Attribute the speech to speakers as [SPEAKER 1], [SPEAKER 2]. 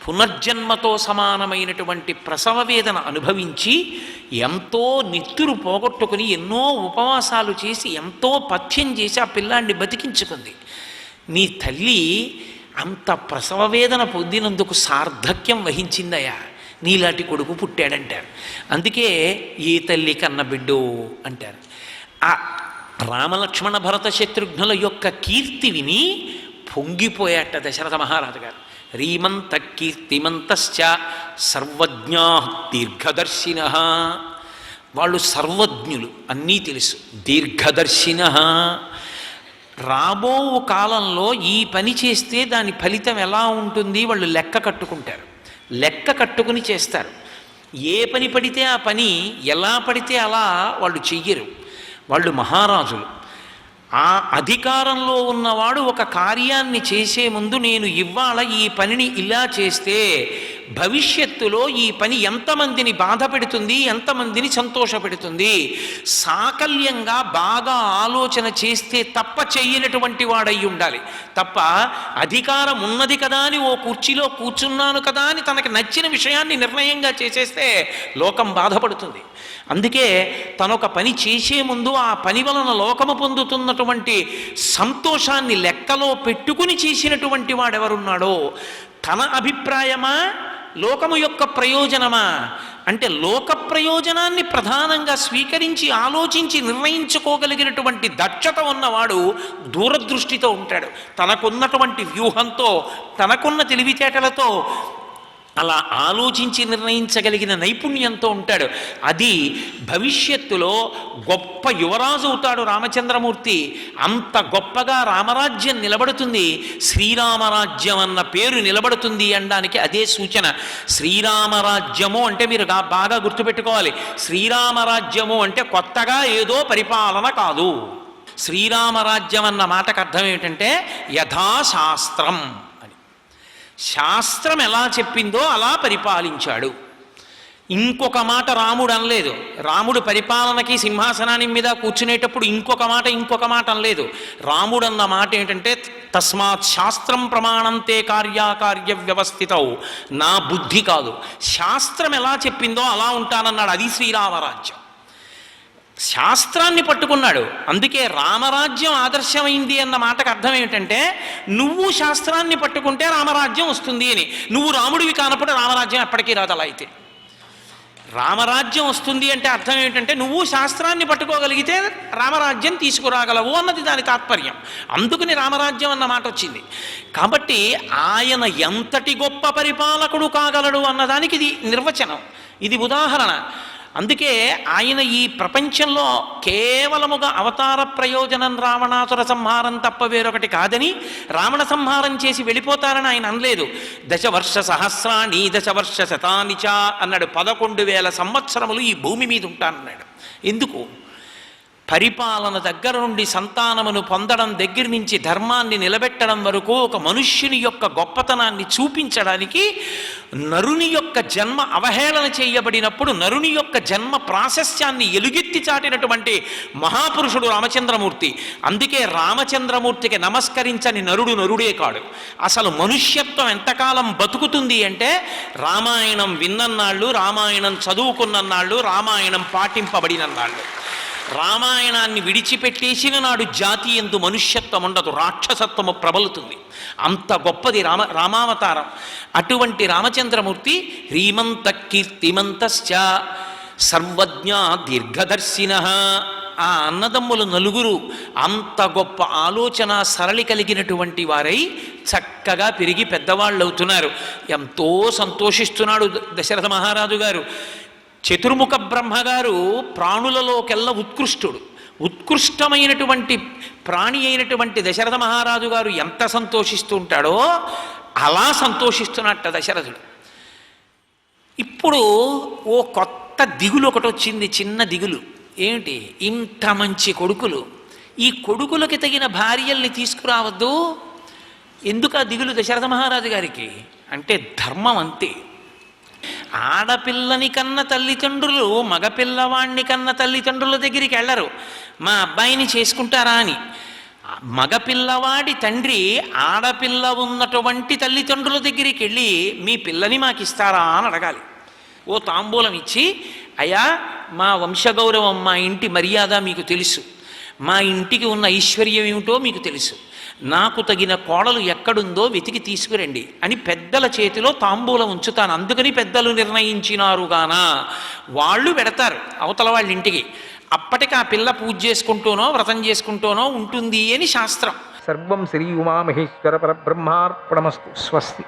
[SPEAKER 1] పునర్జన్మతో సమానమైనటువంటి ప్రసవ వేదన అనుభవించి ఎంతో నెత్తురు పోగొట్టుకుని ఎన్నో ఉపవాసాలు చేసి ఎంతో పథ్యం చేసి ఆ పిల్లాన్ని బతికించుకుంది. నీ తల్లి అంత ప్రసవ వేదన పొందినందుకు సార్థక్యం వహించిందయా, నీలాంటి కొడుకు పుట్టాడంటారు. అందుకే ఏ తల్లి కన్న బిడ్డో అంటారు. ఆ రామలక్ష్మణ భరత శత్రుఘ్నుల యొక్క కీర్తి విని పొంగిపోయాట దశరథ మహారాజు గారు. రీమంత కీర్తిమంతశ్చ సర్వజ్ఞా దీర్ఘదర్శిన, వాళ్ళు సర్వజ్ఞులు, అన్నీ తెలుసు. దీర్ఘదర్శిన, రాబో కాలంలో ఈ పని చేస్తే దాని ఫలితం ఎలా ఉంటుంది వాళ్ళు లెక్క కట్టుకుంటారు, లెక్క కట్టుకుని చేస్తారు. ఏ పని పడితే ఆ పని, ఎలా పడితే అలా వాళ్ళు చెయ్యరు. వాళ్ళు మహారాజులు. ఆ అధికారంలో ఉన్నవాడు ఒక కార్యాన్ని చేసే ముందు నేను ఇవాళ ఈ పనిని ఇలా చేస్తే భవిష్యత్తులో ఈ పని ఎంతమందిని బాధ పెడుతుంది, ఎంతమందిని సంతోషపెడుతుంది, సాకల్యంగా బాగా ఆలోచన చేస్తే తప్ప చెయ్యనటువంటి వాడై ఉండాలి. తప్ప అధికారం ఉన్నది కదా అని ఓ కుర్చీలో కూర్చున్నాను కదా అని తనకు నచ్చిన విషయాన్ని నిర్ణయంగా చేసేస్తే లోకం బాధపడుతుంది. అందుకే తనొక పని చేసే ముందు ఆ పని వలన లోకము పొందుతున్నటువంటి సంతోషాన్ని లెక్కలో పెట్టుకుని చేసినటువంటి వాడెవరున్నాడో, తన అభిప్రాయమా లోకము యొక్క ప్రయోజనమా అంటే లోక ప్రయోజనాన్ని ప్రధానంగా స్వీకరించి ఆలోచించి నిర్ణయించుకోగలిగినటువంటి దక్షత ఉన్నవాడు దూరదృష్టితో ఉంటాడు. తనకున్నటువంటి వ్యూహంతో, తనకున్న తెలివితేటలతో అలా ఆలోచించి నిర్ణయించగలిగిన నైపుణ్యంతో ఉంటాడు. అది భవిష్యత్తులో గొప్ప యువరాజు అవుతాడు రామచంద్రమూర్తి. అంత గొప్పగా రామరాజ్యం నిలబడుతుంది, శ్రీరామరాజ్యం అన్న పేరు నిలబడుతుంది అనడానికి అదే సూచన. శ్రీరామరాజ్యము అంటే మీరు బాగా గుర్తుపెట్టుకోవాలి, శ్రీరామరాజ్యము అంటే కొత్తగా ఏదో పరిపాలన కాదు. శ్రీరామరాజ్యం అన్న మాటకు అర్థం ఏమిటంటే యథాశాస్త్రం. శాస్త్రం ఎలా చెప్పిందో అలా పరిపాలించాడు. ఇంకొక మాట రాముడు అనలేదు. రాముడు పరిపాలనకి సింహాసనాన్ని మీద కూర్చునేటప్పుడు ఇంకొక మాట అనలేదు. రాముడు అన్న మాట ఏంటంటే తస్మాత్ శాస్త్రం ప్రమాణంతే కార్యాకార్య వ్యవస్థితౌ, నా బుద్ధి కాదు, శాస్త్రం ఎలా చెప్పిందో అలా ఉంటానన్నాడు. అది శ్రీరామరాజ్యం. శాస్త్రాన్ని పట్టుకున్నాడు. అందుకే రామరాజ్యం ఆదర్శమైంది అన్న మాటకు అర్థం ఏమిటంటే నువ్వు శాస్త్రాన్ని పట్టుకుంటే రామరాజ్యం వస్తుంది అని. నువ్వు రాముడివి కానప్పుడు రామరాజ్యం ఎప్పటికీ రాదు. అలా అయితే రామరాజ్యం వస్తుంది అంటే అర్థం ఏమిటంటే నువ్వు శాస్త్రాన్ని పట్టుకోగలిగితే రామరాజ్యం తీసుకురాగలవు అన్నది దాని తాత్పర్యం. అందుకని రామరాజ్యం అన్న మాట వచ్చింది. కాబట్టి ఆయన ఎంతటి గొప్ప పరిపాలకుడు కాగలడు అన్నదానికి ఇది నిర్వచనం, ఇది ఉదాహరణ. అందుకే ఆయన ఈ ప్రపంచంలో కేవలముగా అవతార ప్రయోజనం రావణాసుర సంహారం తప్ప వేరొకటి కాదని రావణ సంహారం చేసి వెళ్ళిపోతారని ఆయన అనలేదు. దశవర్ష సహస్రాణి దశవర్ష శతాని చ అన్నాడు. 11,000 సంవత్సరములు ఈ భూమి మీద ఉంటానన్నాడు. ఎందుకు? పరిపాలన దగ్గర నుండి సంతానమును పొందడం దగ్గర నుంచి ధర్మాన్ని నిలబెట్టడం వరకు ఒక మనుష్యుని యొక్క గొప్పతనాన్ని చూపించడానికి నరుని యొక్క జన్మ అవహేళన చేయబడినప్పుడు నరుని యొక్క జన్మ ప్రాశస్త్యాన్ని ఎలుగెత్తి చాటినటువంటి మహాపురుషుడు రామచంద్రమూర్తి. అందుకే రామచంద్రమూర్తికి నమస్కరించని నరుడు నరుడే కాడు. అసలు మనుష్యత్వం ఎంతకాలం బతుకుతుంది అంటే రామాయణం విన్నన్నాళ్ళు, రామాయణం చదువుకున్నన్నాళ్ళు, రామాయణం పాటింపబడినన్నాళ్ళు. రామాయణాన్ని విడిచిపెట్టేసిన నాడు జాతి యందు మనుష్యత్వం ఉండదు, రాక్షసత్వము ప్రబలుతుంది. అంత గొప్పది రామావతారం. అటువంటి రామచంద్రమూర్తి హ్రీమంత కీర్తిమంతశ్చ సర్వజ్ఞ దీర్ఘదర్శిన. ఆ అన్నదమ్ములు నలుగురు అంత గొప్ప ఆలోచన సరళి కలిగినటువంటి వారై చక్కగా పెరిగి పెద్దవాళ్ళు అవుతున్నారు. ఎంతో సంతోషిస్తున్నాడు దశరథ మహారాజు గారు. చతుర్ముఖ బ్రహ్మగారు ప్రాణులలోకెల్లా ఉత్కృష్టుడు. ఉత్కృష్టమైనటువంటి ప్రాణి అయినటువంటి దశరథ మహారాజు గారు ఎంత సంతోషిస్తూ ఉంటాడో అలా సంతోషిస్తున్నట్ట దశరథుడు. ఇప్పుడు ఓ కొత్త దిగులు ఒకటి వచ్చింది, చిన్న దిగులు. ఏమిటి? ఇంత మంచి కొడుకులు, ఈ కొడుకులకి తగిన భార్యల్ని తీసుకురావద్దు. ఎందుకు ఆ దిగులు దశరథ మహారాజు గారికి అంటే ధర్మం అంతే. ఆడపిల్లని కన్న తల్లిదండ్రులు మగపిల్లవాణ్ణి కన్న తల్లిదండ్రుల దగ్గరికి వెళ్ళరు మా అబ్బాయిని చేసుకుంటారా అని. మగపిల్లవాడి తండ్రి ఆడపిల్ల ఉన్నటువంటి తల్లిదండ్రుల దగ్గరికి వెళ్ళి మీ పిల్లని మాకు ఇస్తారా అని అడగాలి. ఓ తాంబూలం ఇచ్చి, అయ్యా మా వంశగౌరవం, మా ఇంటి మర్యాద మీకు తెలుసు, మా ఇంటికి ఉన్న ఐశ్వర్యం ఏమిటో మీకు తెలుసు, నాకు తగిన కోడలు ఎక్కడుందో వెతికి తీసుకురండి అని పెద్దల చేతిలో తాంబూలం ఉంచుతాను. అందుకని పెద్దలు నిర్ణయించినారుగాన వాళ్ళు పెడతారు అవతల వాళ్ళ ఇంటికి. అప్పటికి ఆ పిల్ల పూజ చేసుకుంటూనో వ్రతం చేసుకుంటూనో ఉంటుంది అని శాస్త్రం.
[SPEAKER 2] సర్వం శ్రీ ఉమామహేశ్వర పరబ్రహ్మార్పణమస్తు. స్వస్తి.